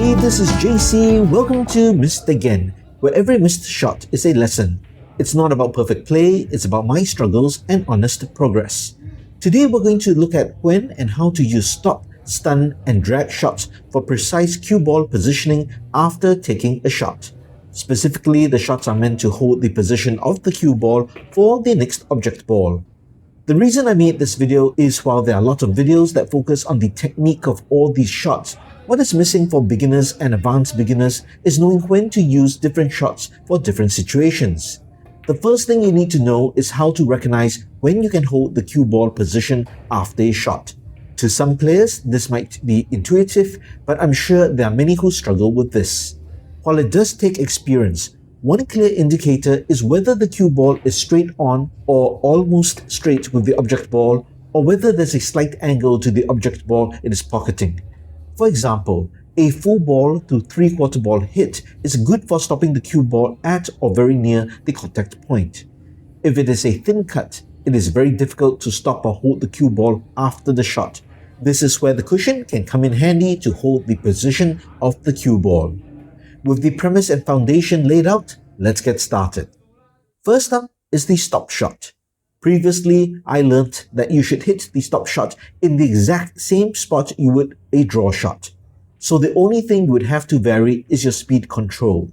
Hey, this is JC. Welcome to Missed Again, where every missed shot is a lesson. It's not about perfect play, it's about my struggles and honest progress. Today we're going to look at when and how to use stop, stun, and drag shots for precise cue ball positioning after taking a shot. Specifically, the shots are meant to hold the position of the cue ball for the next object ball. The reason I made this video is while there are a lot of videos that focus on the technique of all these shots, what is missing for beginners and advanced beginners is knowing when to use different shots for different situations. The first thing you need to know is how to recognize when you can hold the cue ball position after a shot. To some players, this might be intuitive, but I'm sure there are many who struggle with this. While it does take experience, one clear indicator is whether the cue ball is straight on or almost straight with the object ball, or whether there's a slight angle to the object ball it is pocketing. For example, a full ball to three-quarter ball hit is good for stopping the cue ball at or very near the contact point. If it is a thin cut, it is very difficult to stop or hold the cue ball after the shot. This is where the cushion can come in handy to hold the position of the cue ball. With the premise and foundation laid out, let's get started. First up is the stop shot. Previously, I learnt that you should hit the stop shot in the exact same spot you would a draw shot. So the only thing you would have to vary is your speed control.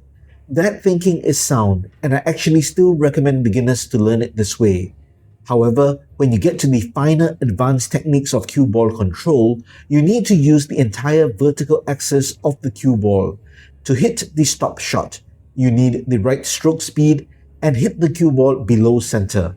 That thinking is sound, and I actually still recommend beginners to learn it this way. However, when you get to the finer advanced techniques of cue ball control, you need to use the entire vertical axis of the cue ball. To hit the stop shot, you need the right stroke speed and hit the cue ball below center.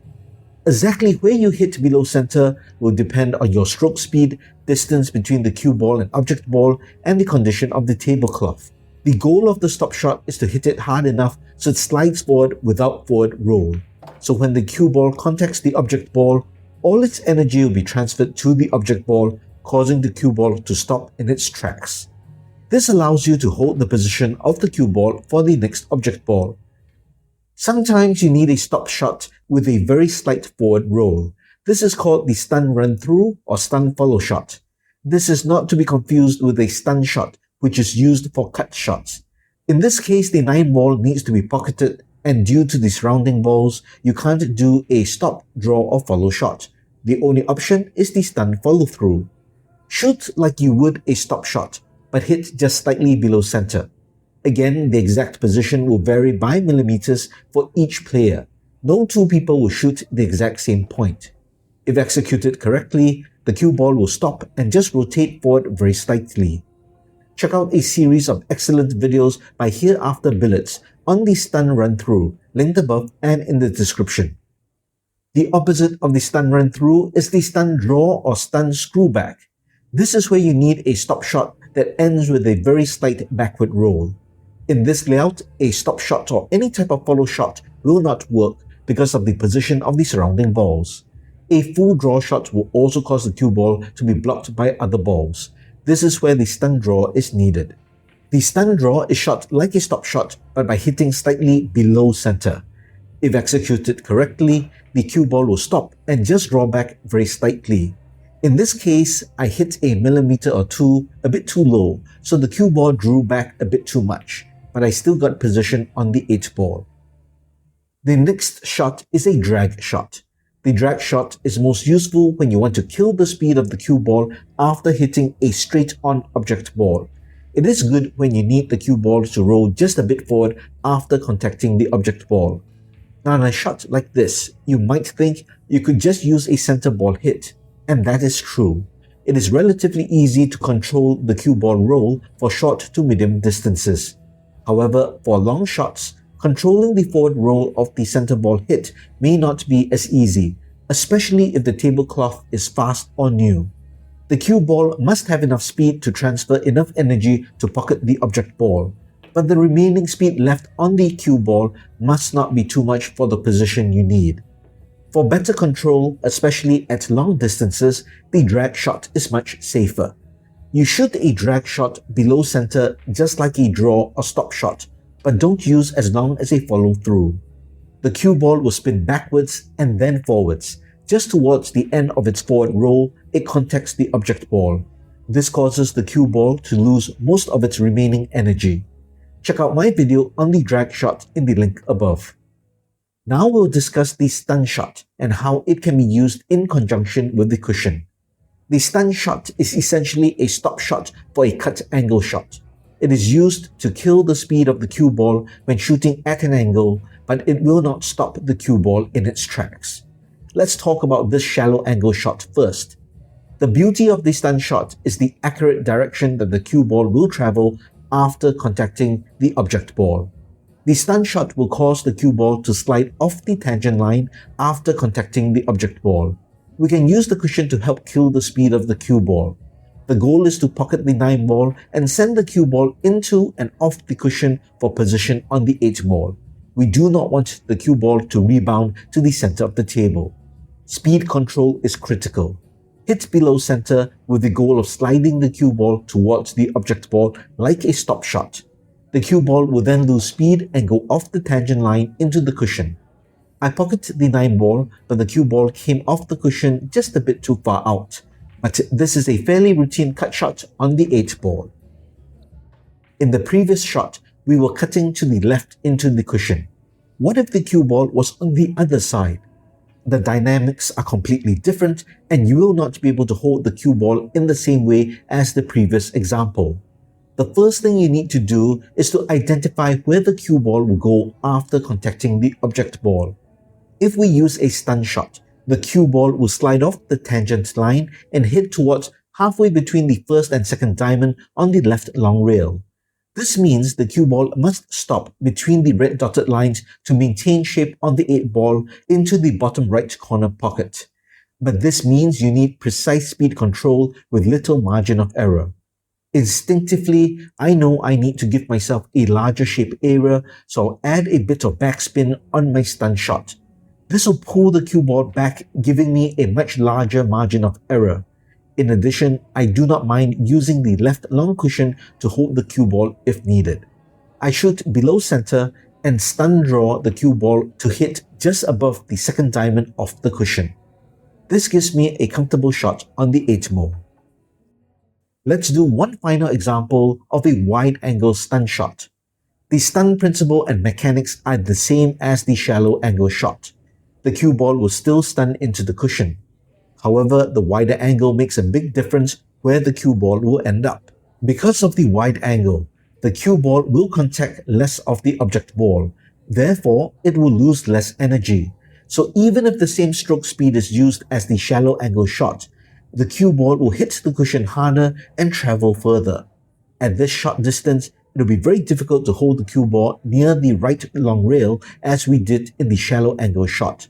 Exactly where you hit below center will depend on your stroke speed, distance between the cue ball and object ball, and the condition of the tablecloth. The goal of the stop shot is to hit it hard enough so it slides forward without forward roll. So when the cue ball contacts the object ball, all its energy will be transferred to the object ball, causing the cue ball to stop in its tracks. This allows you to hold the position of the cue ball for the next object ball. Sometimes you need a stop shot with a very slight forward roll. This is called the stun run through or stun follow shot. This is not to be confused with a stun shot, which is used for cut shots. In this case, the 9 ball needs to be pocketed, and due to the surrounding balls, you can't do a stop, draw or follow shot. The only option is the stun follow through. Shoot like you would a stop shot, but hit just slightly below center. Again, the exact position will vary by millimeters for each player. No two people will shoot the exact same point. If executed correctly, the cue ball will stop and just rotate forward very slightly. Check out a series of excellent videos by Hereafter Billets on the stun run through, linked above and in the description. The opposite of the stun run through is the stun draw or stun screw back. This is where you need a stop shot that ends with a very slight backward roll. In this layout, a stop shot or any type of follow shot will not work because of the position of the surrounding balls. A full draw shot will also cause the cue ball to be blocked by other balls. This is where the stun draw is needed. The stun draw is shot like a stop shot but by hitting slightly below center. If executed correctly, the cue ball will stop and just draw back very slightly. In this case, I hit a millimeter or two a bit too low, so the cue ball drew back a bit too much, but I still got position on the 8 ball. The next shot is a drag shot. The drag shot is most useful when you want to kill the speed of the cue ball after hitting a straight-on object ball. It is good when you need the cue ball to roll just a bit forward after contacting the object ball. Now in a shot like this, you might think you could just use a center ball hit, and that is true. It is relatively easy to control the cue ball roll for short to medium distances. However, for long shots, controlling the forward roll of the center ball hit may not be as easy, especially if the tablecloth is fast or new. The cue ball must have enough speed to transfer enough energy to pocket the object ball, but the remaining speed left on the cue ball must not be too much for the position you need. For better control, especially at long distances, the drag shot is much safer. You shoot a drag shot below center just like a draw or stop shot, but don't use as long as a follow through. The cue ball will spin backwards and then forwards. Just towards the end of its forward roll, it contacts the object ball. This causes the cue ball to lose most of its remaining energy. Check out my video on the drag shot in the link above. Now we'll discuss the stun shot and how it can be used in conjunction with the cushion. The stun shot is essentially a stop shot for a cut angle shot. It is used to kill the speed of the cue ball when shooting at an angle, but it will not stop the cue ball in its tracks. Let's talk about this shallow angle shot first. The beauty of the stun shot is the accurate direction that the cue ball will travel after contacting the object ball. The stun shot will cause the cue ball to slide off the tangent line after contacting the object ball. We can use the cushion to help kill the speed of the cue ball. The goal is to pocket the 9 ball and send the cue ball into and off the cushion for position on the 8 ball. We do not want the cue ball to rebound to the center of the table. Speed control is critical. Hit below center with the goal of sliding the cue ball towards the object ball like a stop shot. The cue ball will then lose speed and go off the tangent line into the cushion. I pocketed the 9 ball, but the cue ball came off the cushion just a bit too far out. But this is a fairly routine cut shot on the 8 ball. In the previous shot, we were cutting to the left into the cushion. What if the cue ball was on the other side? The dynamics are completely different and you will not be able to hold the cue ball in the same way as the previous example. The first thing you need to do is to identify where the cue ball will go after contacting the object ball. If we use a stun shot, the cue ball will slide off the tangent line and head towards halfway between the first and second diamond on the left long rail. This means the cue ball must stop between the red dotted lines to maintain shape on the 8 ball into the bottom right corner pocket. But this means you need precise speed control with little margin of error. Instinctively, I know I need to give myself a larger shape area, so I'll add a bit of backspin on my stun shot. This will pull the cue ball back, giving me a much larger margin of error. In addition, I do not mind using the left long cushion to hold the cue ball if needed. I shoot below center and stun draw the cue ball to hit just above the second diamond of the cushion. This gives me a comfortable shot on the 8 ball. Let's do one final example of a wide-angle stun shot. The stun principle and mechanics are the same as the shallow angle shot. The cue ball will still stun into the cushion. However, the wider angle makes a big difference where the cue ball will end up. Because of the wide angle, the cue ball will contact less of the object ball. Therefore, it will lose less energy. So even if the same stroke speed is used as the shallow angle shot, the cue ball will hit the cushion harder and travel further. At this short distance, it will be very difficult to hold the cue ball near the right long rail as we did in the shallow angle shot.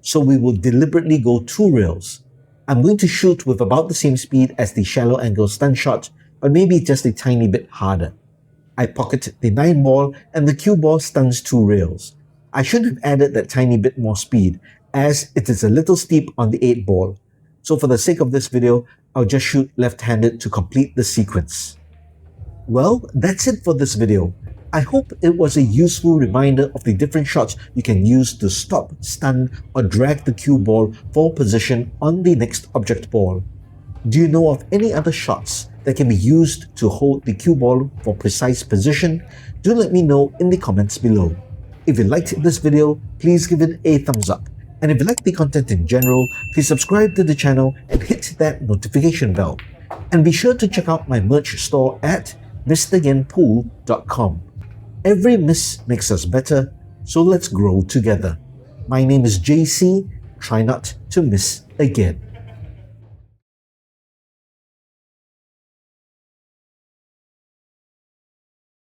So we will deliberately go 2 rails. I'm going to shoot with about the same speed as the shallow angle stun shot, but maybe just a tiny bit harder. I pocket the 9 ball and the cue ball stuns 2 rails. I should have added that tiny bit more speed as it is a little steep on the 8 ball. So for the sake of this video, I'll just shoot left-handed to complete the sequence. Well, that's it for this video. I hope it was a useful reminder of the different shots you can use to stop, stun, or drag the cue ball for position on the next object ball. Do you know of any other shots that can be used to hold the cue ball for precise position? Do let me know in the comments below. If you liked this video, please give it a thumbs up. And if you like the content in general, please subscribe to the channel and hit that notification bell. And be sure to check out my merch store at mryenpool.com. Every miss makes us better, so let's grow together. My name is JC. Try not to miss again.